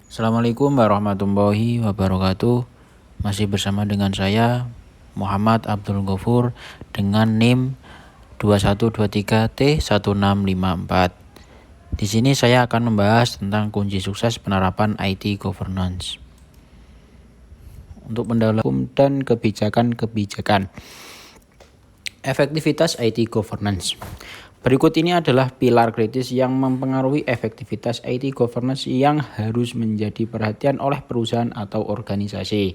Assalamualaikum warahmatullahi wabarakatuh. Masih bersama dengan saya Muhammad Abdul Ghafur dengan NIM 2123T1654. Di sini saya akan membahas tentang kunci sukses penerapan IT governance untuk mendalami dan kebijakan-kebijakan. Efektivitas IT governance. Berikut ini adalah pilar kritis yang mempengaruhi efektivitas IT governance yang harus menjadi perhatian oleh perusahaan atau organisasi.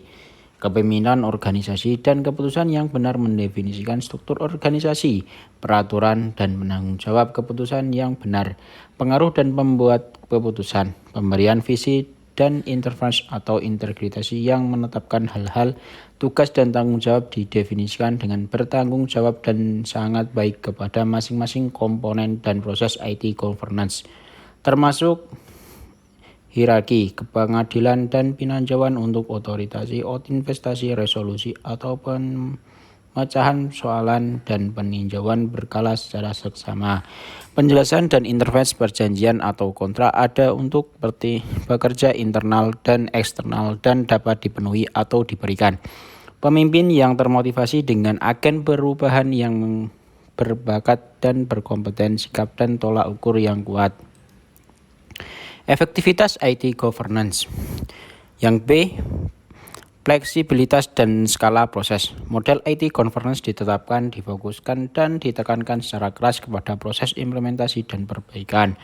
Kepemimpinan organisasi dan keputusan yang benar mendefinisikan struktur organisasi, peraturan dan penanggung jawab keputusan yang benar, pengaruh dan pembuat keputusan, pemberian visi dan intervensi atau integritasi yang menetapkan hal-hal, tugas dan tanggung jawab didefinisikan dengan bertanggung jawab dan sangat baik kepada masing-masing komponen dan proses IT governance, termasuk hierarki, kepengadilan dan peninjauan untuk otorisasi, investasi, resolusi atau pemecahan soalan dan peninjauan berkala secara seksama. Penjelasan dan intervensi perjanjian atau kontrak ada untuk pekerja internal dan eksternal dan dapat dipenuhi atau diberikan. Pemimpin yang termotivasi dengan agen perubahan yang berbakat dan berkompeten, sikap dan tolak ukur yang kuat. Efektivitas IT governance. Yang B, fleksibilitas dan skala proses. Model IT governance ditetapkan, difokuskan, dan ditekankan secara keras kepada proses implementasi dan perbaikan.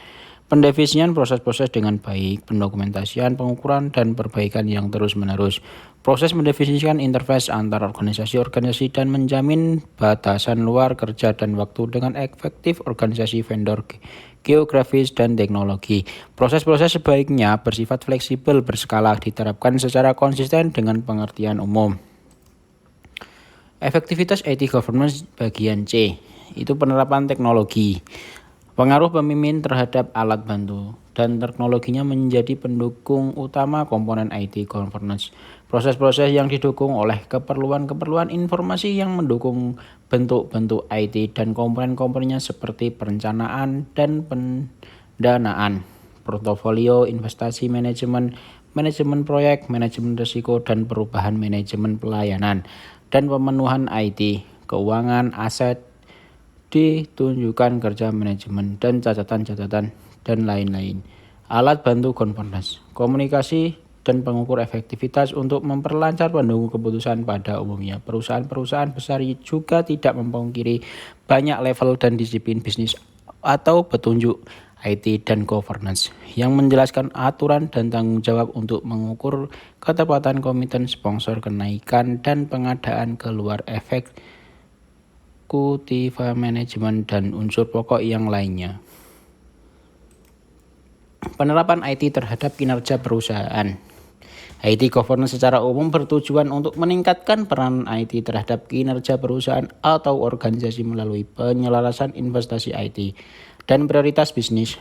Pendefinisian proses-proses dengan baik, pendokumentasian, pengukuran, dan perbaikan yang terus-menerus. Proses mendefinisikan interface antar organisasi-organisasi dan menjamin batasan luar kerja dan waktu dengan efektif organisasi vendor geografis dan teknologi. Proses-proses sebaiknya bersifat fleksibel, berskala, diterapkan secara konsisten dengan pengertian umum. Efektivitas IT governance bagian C, itu penerapan teknologi. Pengaruh pemimpin terhadap alat bantu dan teknologinya menjadi pendukung utama komponen IT governance. Proses-proses yang didukung oleh keperluan-keperluan informasi yang mendukung bentuk-bentuk IT dan komponen-komponennya seperti perencanaan dan pendanaan, portofolio, investasi manajemen, manajemen proyek, manajemen risiko, dan perubahan manajemen pelayanan, dan pemenuhan IT, keuangan, aset, ditunjukkan kerja manajemen dan catatan-catatan dan lain-lain. Alat bantu governance, komunikasi dan pengukur efektivitas untuk memperlancar pendukung keputusan pada umumnya. Perusahaan-perusahaan besar juga tidak memungkiri banyak level dan disiplin bisnis atau petunjuk IT dan governance yang menjelaskan aturan dan tanggung jawab untuk mengukur ketepatan komitmen sponsor, kenaikan dan pengadaan keluar efek eksekutif manajemen dan unsur pokok yang lainnya. Penerapan IT terhadap kinerja perusahaan. IT governance secara umum bertujuan untuk meningkatkan peran IT terhadap kinerja perusahaan atau organisasi melalui penyelarasan investasi IT dan prioritas bisnis,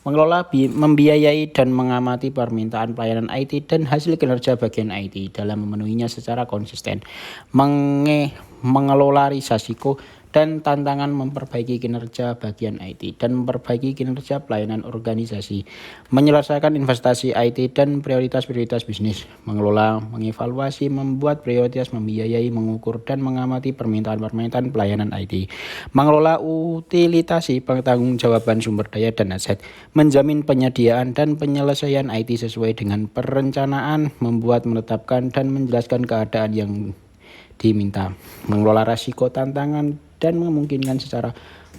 mengelola, membiayai, dan mengamati permintaan pelayanan IT dan hasil kinerja bagian IT dalam memenuhinya secara konsisten, mengelola risiko dan tantangan, memperbaiki kinerja bagian IT dan memperbaiki kinerja pelayanan organisasi, menyelesaikan investasi IT dan prioritas-prioritas bisnis, mengelola, mengevaluasi, membuat prioritas, membiayai, mengukur, dan mengamati permintaan pelayanan IT, mengelola utilitasi pertanggungjawaban sumber daya dan aset, menjamin penyediaan dan penyelesaian IT sesuai dengan perencanaan, membuat, menetapkan, dan menjelaskan keadaan yang diminta, mengelola risiko, tantangan, dan memungkinkan secara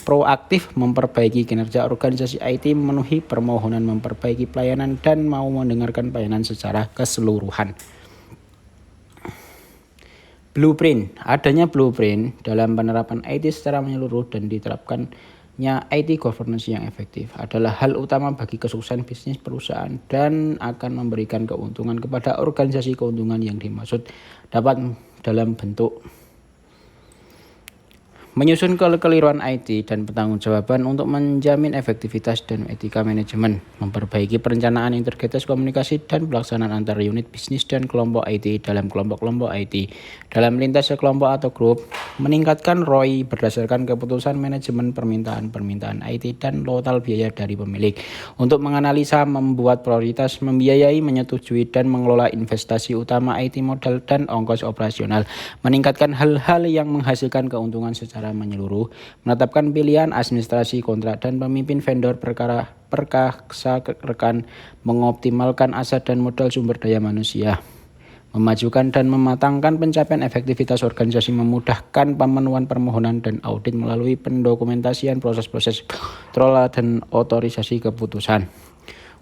proaktif memperbaiki kinerja organisasi IT, memenuhi permohonan memperbaiki pelayanan, dan mau mendengarkan pelayanan secara keseluruhan. Blueprint. Adanya blueprint dalam penerapan IT secara menyeluruh dan diterapkannya IT governance yang efektif adalah hal utama bagi kesuksesan bisnis perusahaan dan akan memberikan keuntungan kepada organisasi. Keuntungan yang dimaksud dapat dalam bentuk Menyusun kekeliruan IT dan pertanggungjawaban untuk menjamin efektivitas dan etika manajemen, memperbaiki perencanaan integritas komunikasi dan pelaksanaan antar unit bisnis dan kelompok IT dalam kelompok-kelompok IT, dalam lintas sekelompok atau grup, meningkatkan ROI berdasarkan keputusan manajemen permintaan IT dan total biaya dari pemilik, untuk menganalisa, membuat prioritas, membiayai, menyetujui, dan mengelola investasi utama IT modal dan ongkos operasional, meningkatkan hal-hal yang menghasilkan keuntungan secara menyeluruh, menetapkan pilihan administrasi kontrak dan pemimpin vendor perkara rekan, mengoptimalkan aset dan modal sumber daya manusia, memajukan dan mematangkan pencapaian efektivitas organisasi, memudahkan pemenuhan permohonan dan audit melalui pendokumentasian proses-proses kontrol dan otorisasi keputusan.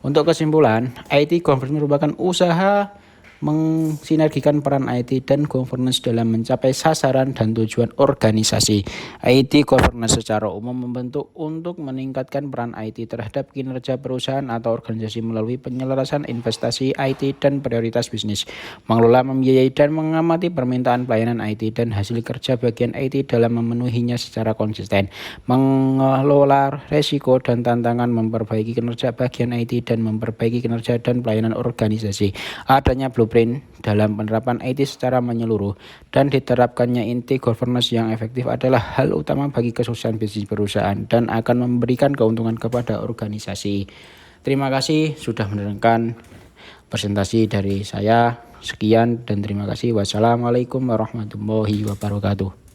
Untuk kesimpulan, IT governance merupakan usaha mensinergikan peran IT dan governance dalam mencapai sasaran dan tujuan organisasi. IT governance secara umum membentuk untuk meningkatkan peran IT terhadap kinerja perusahaan atau organisasi melalui penyelarasan investasi IT dan prioritas bisnis, mengelola, membiayai, dan mengamati permintaan pelayanan IT dan hasil kerja bagian IT dalam memenuhinya secara konsisten, mengelola resiko dan tantangan, memperbaiki kinerja bagian IT dan memperbaiki kinerja dan pelayanan organisasi. Adanya blueprint dalam penerapan IT secara menyeluruh dan diterapkannya inti governance yang efektif adalah hal utama bagi kesuksesan bisnis perusahaan dan akan memberikan keuntungan kepada organisasi. Terima kasih sudah mendengarkan presentasi dari saya. Sekian dan terima kasih. Wassalamualaikum warahmatullahi wabarakatuh.